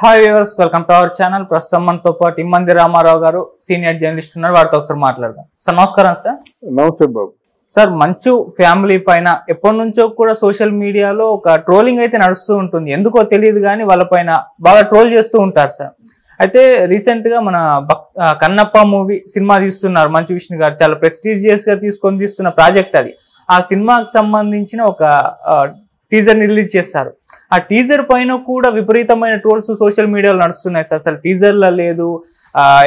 Hi viewers, welcome to our channel. ప్రస్తుతం మనతో పాటు ఇమ్మంది రామారావు గారు సీనియర్ జర్నలిస్ట్ ఉన్నారు. వారితో ఒకసారి మాట్లాడదాం. సార్ నమస్కారం. సార్ నమస్తే బాబు. సార్, మంచు ఫ్యామిలీ పైన ఎప్పటి నుంచో కూడా సోషల్ మీడియాలో ఒక ట్రోలింగ్ అయితే నడుస్తూ ఉంటుంది. ఎందుకో తెలియదు కానీ వాళ్ళ పైన బాగా ట్రోల్ చేస్తూ ఉంటారు సార్. అయితే రీసెంట్ గా మన కన్నప్ప మూవీ సినిమా తీస్తున్నారు మంచు విష్ణు గారు. చాలా ప్రెస్టీజియస్ గా తీసుకొని తీస్తున్న ప్రాజెక్ట్ అది. ఆ సినిమాకి సంబంధించిన ఒక టీజర్ ని రిలీజ్ చేస్తారు. ఆ టీజర్ పైన కూడా విపరీతమైన ట్రోల్స్ సోషల్ మీడియాలో నడుస్తున్నాయి సార్. అసలు టీజర్ లా లేదు,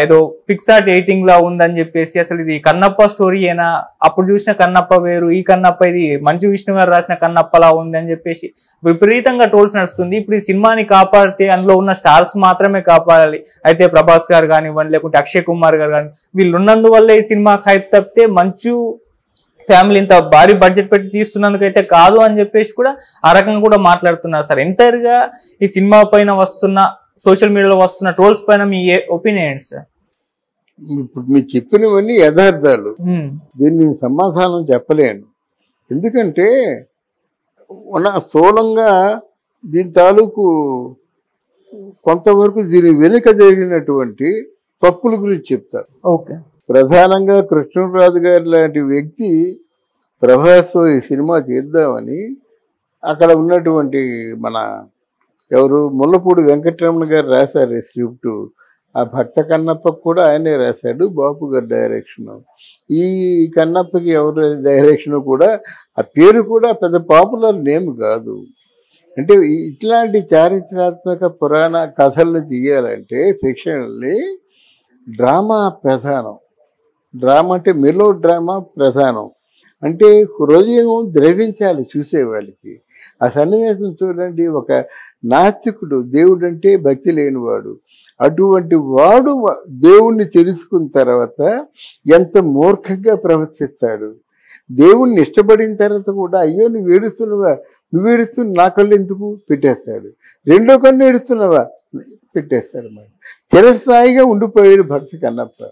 ఏదో పిక్సార్ట్ ఎడిటింగ్ లా ఉందని చెప్పేసి, అసలు ఇది కన్నప్ప స్టోరీ ఏనా, అప్పుడు చూసిన కన్నప్ప వేరు, ఈ కన్నప్ప ఇది మంచు విష్ణు గారు రాసిన కన్నప్పలా ఉంది అని చెప్పేసి విపరీతంగా ట్రోల్స్ నడుస్తుంది. ఇప్పుడు ఈ సినిమాని కాపాడితే అందులో ఉన్న స్టార్స్ మాత్రమే కాపాడాలి. అయితే ప్రభాస్ గారు కానివ్వండి, లేకుంటే అక్షయ్ కుమార్ గారు కానీ, వీళ్ళు ఉన్నందువల్ల ఈ సినిమాకి హైప్ తప్పితే మంచు ఫ్యామిలీ ఇంత భారీ బడ్జెట్ పెట్టి తీస్తున్నందుకైతే కాదు అని చెప్పేసి కూడా ఆ రకంగా కూడా మాట్లాడుతున్నారు సార్. ఎంటైర్ గా ఈ సినిమా పైన వస్తున్న సోషల్ మీడియాలో వస్తున్న ట్రోల్స్ పైన మీ ఒపీనియన్ సార్? ఇప్పుడు మీరు చెప్పినవన్నీ యథార్థాలు. దీన్ని సమాధానం చెప్పలేను. ఎందుకంటే స్థూలంగా దీని తాలూకు కొంతవరకు దీని వెనుక జరిగినటువంటి తప్పుల గురించి చెప్తారు. ఓకే. ప్రధానంగా కృష్ణరాజు గారి లాంటి వ్యక్తి ప్రభాస్తో ఈ సినిమా తీద్దామని అక్కడ ఉన్నటువంటి మన ఎవరు ముల్లపూడి వెంకటరమణ గారు రాశారు స్క్రిప్టు. ఆ భక్త కన్నప్పకు కూడా ఆయనే రాశాడు, బాపు గారి డైరెక్షన్. ఈ కన్నప్పకి ఎవరు డైరెక్షన్ కూడా ఆ పేరు కూడా పెద్ద పాపులర్ నేమ్ కాదు. అంటే ఇట్లాంటి చారిత్రాత్మక పురాణ కథలను తీయాలంటే ఫిక్షన్ని డ్రామా ప్రధానం. డ్రామా అంటే మెలో డ్రామా ప్రధానం. అంటే హృదయం ద్రవించాలి చూసేవాళ్ళకి. ఆ సన్నివేశం చూడండి, ఒక నాస్తికుడు, దేవుడు అంటే భక్తి లేనివాడు, అటువంటి వాడు దేవుణ్ణి తెలుసుకున్న తర్వాత ఎంత మూర్ఖంగా ప్రవర్తిస్తాడు. దేవుణ్ణి ఇష్టపడిన తర్వాత కూడా అయ్యో నువ్వు ఏడుస్తున్నావా, నువ్వు ఏడుస్తున్న నా కళ్ళు ఎందుకు పెట్టేస్తాడు, రెండో కన్ను ఏడుస్తున్నావా పెట్టేస్తాడు. మరి చిరస్థాయిగా ఉండిపోయాడు భక్తి కన్నప్ప.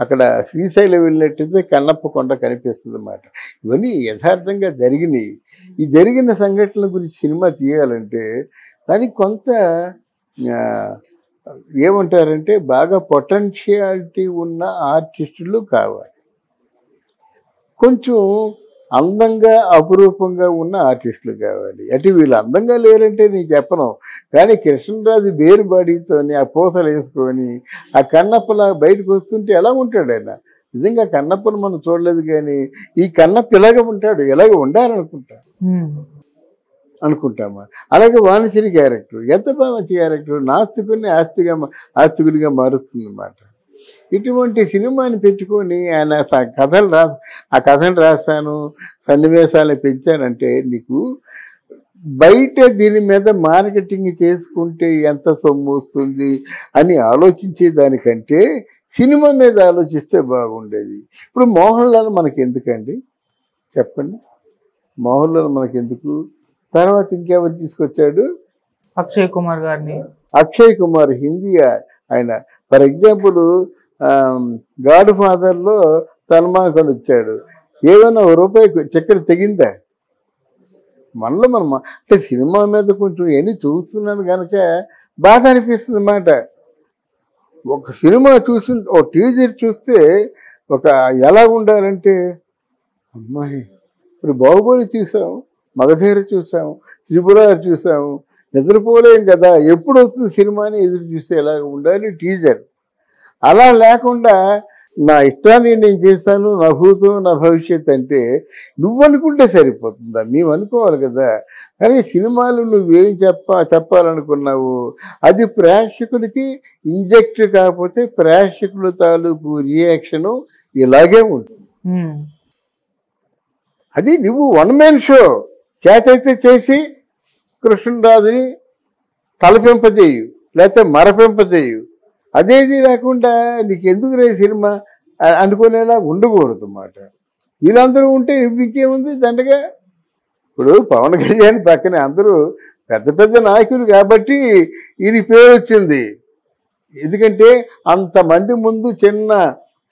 అక్కడ శ్రీశైలం వెళ్ళినట్టయితే కన్నప్ప కొండ కనిపిస్తుంది అన్నమాట. ఇవన్నీ యథార్థంగా జరిగినాయి. ఈ జరిగిన సంఘటనల గురించి సినిమా తీయాలంటే దానికి కొంత ఏమంటారంటే బాగా పొటెన్షియాలిటీ ఉన్న ఆర్టిస్టులు కావాలి, కొంచెం అందంగా అపురూపంగా ఉన్న ఆర్టిస్టులు కావాలి. అంటే వీళ్ళు అందంగా లేరంటే నేను చెప్పను, కానీ కృష్ణరాజు బేరు బాడీతోని ఆ పూసలు వేసుకొని ఆ కన్నప్పలా బయటకు వస్తుంటే ఎలా ఉంటాడు ఆయన? నిజంగా కన్నప్పను మనం చూడలేదు, కానీ ఈ కన్నప్ప ఇలాగ ఉంటాడు, ఇలాగ అనుకుంటామా. అలాగే వాణిశ్రీ క్యారెక్టర్ ఎంత బాగా మంచి క్యారెక్టర్, నాస్తికుడిని ఆస్తికుడిగా మారుస్తుంది అన్నమాట. ఇటువంటి సినిమాని పెట్టుకొని ఆయన ఆ కథను రాశాను, సన్నివేశాలు పెంచానంటే నీకు బయట దీని మీద మార్కెటింగ్ చేసుకుంటే ఎంత సొమ్ము వస్తుంది అని ఆలోచించే దానికంటే సినిమా మీద ఆలోచిస్తే బాగుండేది. ఇప్పుడు మోహన్ లాల్ మనకి ఎందుకండి చెప్పండి? మోహన్ లాల్ మనకెందుకు? తర్వాత ఇంకెవరు తీసుకొచ్చాడు? అక్షయ్ కుమార్ గారిని. అక్షయ్ కుమార్ హిందీ ఆయన. ఫర్ ఎగ్జాంపుల్ గాడ్ ఫాదర్లో సల్మాన్ ఖాన్ వచ్చాడు, ఏమైనా ₹1 చక్కెర తెగిందా? మనలో మనం అంటే సినిమా మీద కొంచెం ఎన్ని చూస్తున్నాను కనుక బాధ అనిపిస్తుంది అన్నమాట. ఒక సినిమా ఒక టీజర్ చూస్తే ఎలా ఉండాలంటే, అమ్మాయి ఇప్పుడు బాహుబలి చూసాం, మగధీర చూసాం, త్రిపురారు చూసాం, నిద్రపోలేం కదా, ఎప్పుడు వస్తుంది సినిమాని ఎదురు చూస్తే ఎలాగ ఉండాలి టీజర్. అలా లేకుండా నా ఇష్టాన్ని నేను చేశాను, నా భూతం నా భవిష్యత్ అంటే నువ్వు అనుకుంటే సరిపోతుందా? మేము అనుకోవాలి కదా. కానీ సినిమాలు నువ్వేం చెప్పాలనుకున్నావు అది ప్రేక్షకులకి ఇంజెక్ట్ కాకపోతే ప్రేక్షకుల తాలూకు రియాక్షను ఇలాగే ఉంటుంది. అది నువ్వు వన్ మ్యాన్ షో చేతైతే చేసి కృష్ణరాజుని తలపింపజేయు, లేకపోతే మరపింపజేయు. అదేది లేకుండా నీకు ఎందుకు రే సినిమా అనుకునేలా ఉండకూడదు అన్నమాట. వీళ్ళందరూ ఉంటే ఇంకేముంది దండగా. ఇప్పుడు పవన్ కళ్యాణ్ పక్కనే అందరూ పెద్ద పెద్ద నాయకులు కాబట్టి వీడి పేరు వచ్చింది. ఎందుకంటే అంతమంది ముందు చిన్న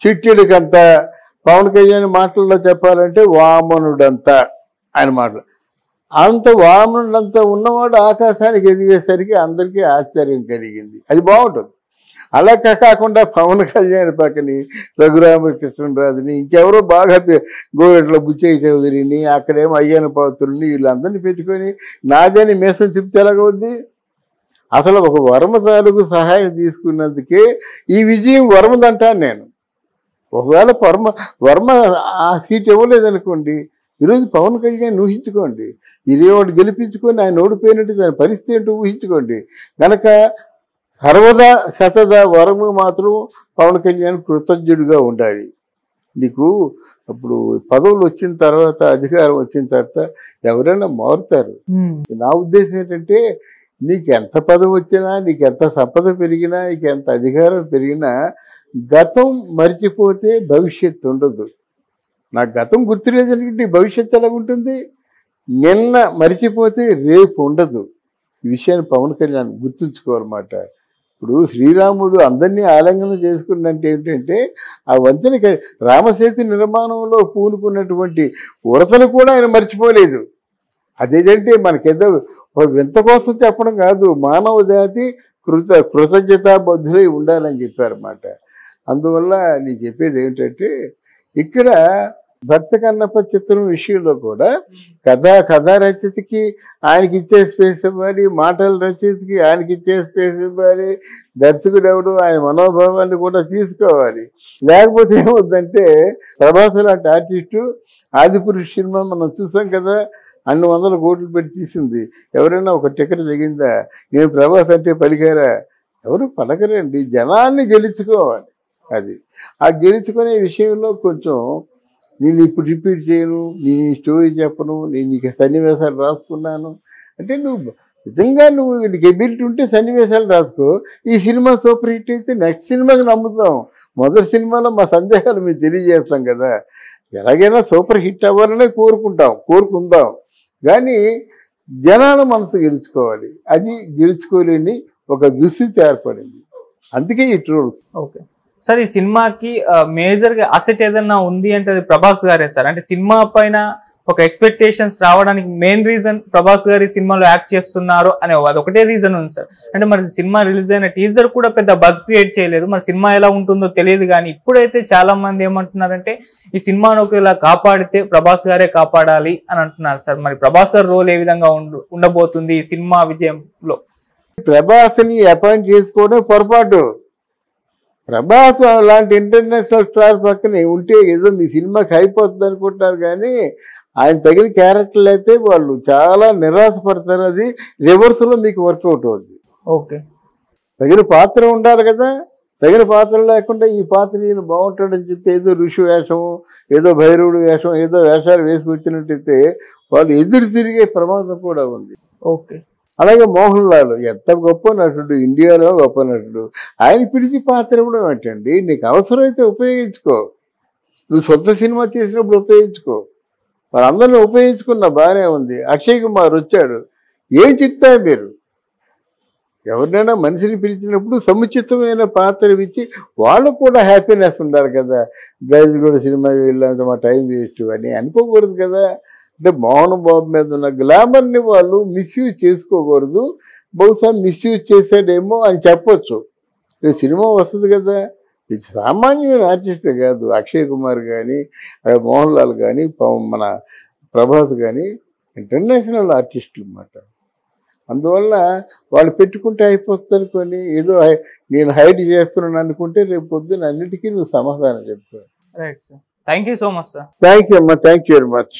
చిట్టిడికంతా పవన్ కళ్యాణ్ మాటల్లో చెప్పాలంటే వామనుడంతా ఆయన మాటలు. అంత వామనుడంత ఉన్నవాడు ఆకాశానికి ఎదిగేసరికి అందరికీ ఆశ్చర్యం కలిగింది. అది బాగుంటుంది. అలా కాకుండా పవన్ కళ్యాణ్ పక్కని రఘురామకృష్ణరాజుని ఇంకెవరో బాగా గోరెట్ల బుచ్చయ్య చౌదరిని అక్కడేమో అయ్యన్న పాత్రుల్ని వీళ్ళందరినీ పెట్టుకొని నాదని మేసం చెప్తే ఎలాగవుద్ది? అసలు ఒక వర్మ తాలూకు సహాయం తీసుకున్నందుకే ఈ విజయం వర్మదంటాను నేను. ఒకవేళ వర్మ ఆ సీట్ ఇవ్వలేదనుకోండి, ఈరోజు పవన్ కళ్యాణ్ ఊహించుకోండి, ఇరేవాడు గెలిపించుకొని ఆయన ఓడిపోయినట్టు దాని పరిస్థితి ఏంటో ఊహించుకోండి. కనుక సర్వదా శతదా వరము మాత్రం పవన్ కళ్యాణ్ కృతజ్ఞుడిగా ఉండాలి. నీకు అప్పుడు పదవులు వచ్చిన తర్వాత, అధికారం వచ్చిన తర్వాత ఎవరైనా మారుతారు. నా ఉద్దేశం ఏంటంటే, నీకు ఎంత పదవి వచ్చినా, నీకు ఎంత సంపద పెరిగినా, నీకు ఎంత అధికారం పెరిగినా గతం మర్చిపోతే భవిష్యత్తు ఉండదు. నాకు గతం గుర్తులేదనుకుంటే భవిష్యత్తు ఎలా ఉంటుంది? నిన్న మర్చిపోతే రేపు ఉండదు. ఈ విషయాన్ని పవన్ కళ్యాణ్ గుర్తుంచుకోవాలన్నమాట. ఇప్పుడు శ్రీరాముడు అందరినీ ఆలింగనం చేసుకున్నట్టు ఏంటంటే, ఆ వంతెన రామసేతు నిర్మాణంలో పూనుకున్నటువంటి ఉరతను కూడా ఆయన మర్చిపోలేదు. అదేంటంటే మనకేదో వింత కోసం చెప్పడం కాదు, మానవ జాతి కృతజ్ఞతాబద్ధులై ఉండాలని చెప్పారన్నమాట. అందువల్ల నేను చెప్పేది ఏమిటంటే, ఇక్కడ భర్త కన్నప్ప చిత్రం విషయంలో కూడా కథా రచయితకి ఆయనకి ఇచ్చే స్పేస్ ఇవ్వాలి, మాటల రచయితకి ఆయనకి ఇచ్చే స్పేస్ ఇవ్వాలి, దర్శకుడు ఎవడు ఆయన మనోభావాన్ని కూడా తీసుకోవాలి. లేకపోతే ఏమవుతుందంటే, ప్రభాస్ లాంటి ఆర్టిస్టు ఆదిపురుష్ సినిమా మనం చూసాం కదా, అన్ని 100 కోట్లు పెట్టి తీసింది. ఎవరైనా ఒక టికెట్ దిగిందా? నేను ప్రభాస్ అంటే పలికారా? ఎవరు పలకరండి. జనాన్ని గెలుచుకోవాలి. అది ఆ గెలుచుకునే విషయంలో కొంచెం నేను ఇప్పుడు రిపీట్ చేయను, నేను స్టోరీ చెప్పను, నేను నీకు సన్నివేశాలు రాసుకున్నాను అంటే, నువ్వు నిజంగా నీకు ఎబిలిటీ ఉంటే సన్నివేశాలు రాసుకో. ఈ సినిమా సూపర్ హిట్ అయితే నెక్స్ట్ సినిమాకి నమ్ముతాం. మొదటి సినిమాలో మా సందేహాలు మేము తెలియజేస్తాం కదా. ఎలాగైనా సూపర్ హిట్ అవ్వాలనే కోరుకుందాం. కానీ జనాల మనసు గెలుచుకోవాలి. అది గెలుచుకోలేని ఒక దుస్థితి ఏర్పడింది. అందుకే ఈ ట్రోల్స్. ఓకే సార్, ఈ సినిమాకి మేజర్ గా అసెట్ ఏదన్నా ఉంది అంటే అది ప్రభాస్ గారే సార్. అంటే సినిమా పైన ఒక ఎక్స్పెక్టేషన్స్ రావడానికి మెయిన్ రీజన్ ప్రభాస్ గారు ఈ సినిమాలో యాక్ట్ చేస్తున్నారు అనే అదొకటే రీజన్ ఉంది సార్. అంటే మరి సినిమా రిలీజ్ అయిన టీజర్ కూడా పెద్ద బజ్ క్రియేట్ చేయలేదు. మరి సినిమా ఎలా ఉంటుందో తెలియదు. కానీ ఇప్పుడైతే చాలా మంది ఏమంటున్నారంటే, ఈ సినిమాను ఒకవేళ కాపాడితే ప్రభాస్ గారే కాపాడాలి అని అంటున్నారు సార్. మరి ప్రభాస్ గారి రోల్ ఏ విధంగా ఉండబోతుంది ఈ సినిమా విజయంలో? ప్రభాస్ని అపాయింట్ చేసుకోవడం పొరపాటు. ప్రభాస్ లాంటి ఇంటర్నేషనల్ స్టార్ పక్కనే ఉంటే ఏదో మీ సినిమాకి అయిపోతుంది అనుకుంటున్నారు. కానీ ఆయన తగిన క్యారెక్టర్లు అయితే వాళ్ళు చాలా నిరాశపడతారు. అది రివర్స్లో మీకు వర్కౌట్ అవుతుంది. ఓకే, తగిన పాత్ర ఉండాలి కదా. తగిన పాత్ర లేకుండా ఈ పాత్ర ఈయన బాగుంటాడని చెప్తే ఏదో ఋషి వేషము, ఏదో భైరవుడు వేషం, ఏదో వేషాలు వేసుకొచ్చినట్టయితే వాళ్ళు ఎదురు తిరిగే ప్రమాదం కూడా ఉంది. ఓకే, అలాగే మోహన్ లాల్ ఎంత గొప్ప నటుడు, ఇండియాలో గొప్ప నటుడు. ఆయన పిలిచి పాత్ర ఇవ్వడం ఏంటండి? నీకు అవసరమైతే ఉపయోగించుకో. నువ్వు సొంత సినిమా చేసినప్పుడు ఉపయోగించుకో. వాళ్ళందరినీ ఉపయోగించుకున్న బాగానే ఉంది. అక్షయ్ కుమార్ వచ్చాడు. ఏం చెప్తారు మీరు? ఎవరినైనా మనిషిని పిలిచినప్పుడు సముచితమైన పాత్ర ఇచ్చి వాళ్ళకు కూడా హ్యాపీనెస్ ఉండాలి కదా. గైజ్ కూడా సినిమా వెళ్ళాలంటే మా టైం వేస్ట్ అని అనుకోకూడదు కదా. అంటే మోహన్ బాబు మీద ఉన్న గ్లామర్ని వాళ్ళు మిస్యూజ్ చేసుకోకూడదు. బహుశా మిస్యూజ్ చేసాడేమో అని చెప్పొచ్చు. సినిమా వస్తుంది కదా. ఇది సామాన్యమైన ఆర్టిస్టే కాదు. అక్షయ్ కుమార్ కానీ, మోహన్ లాల్ కానీ, మన ప్రభాస్ కానీ ఇంటర్నేషనల్ ఆర్టిస్టులు అన్నమాట. అందువల్ల వాళ్ళు పెట్టుకుంటే అయిపోతుంది కొని ఏదో నేను హైడ్ చేస్తున్నాను అనుకుంటే రేపు పొద్దున్న అన్నిటికీ నువ్వు సమాధానం చెప్తావు. Right sir, thank you so much sir. Thank you అమ్మా, థ్యాంక్ యూ వెరీ మచ్.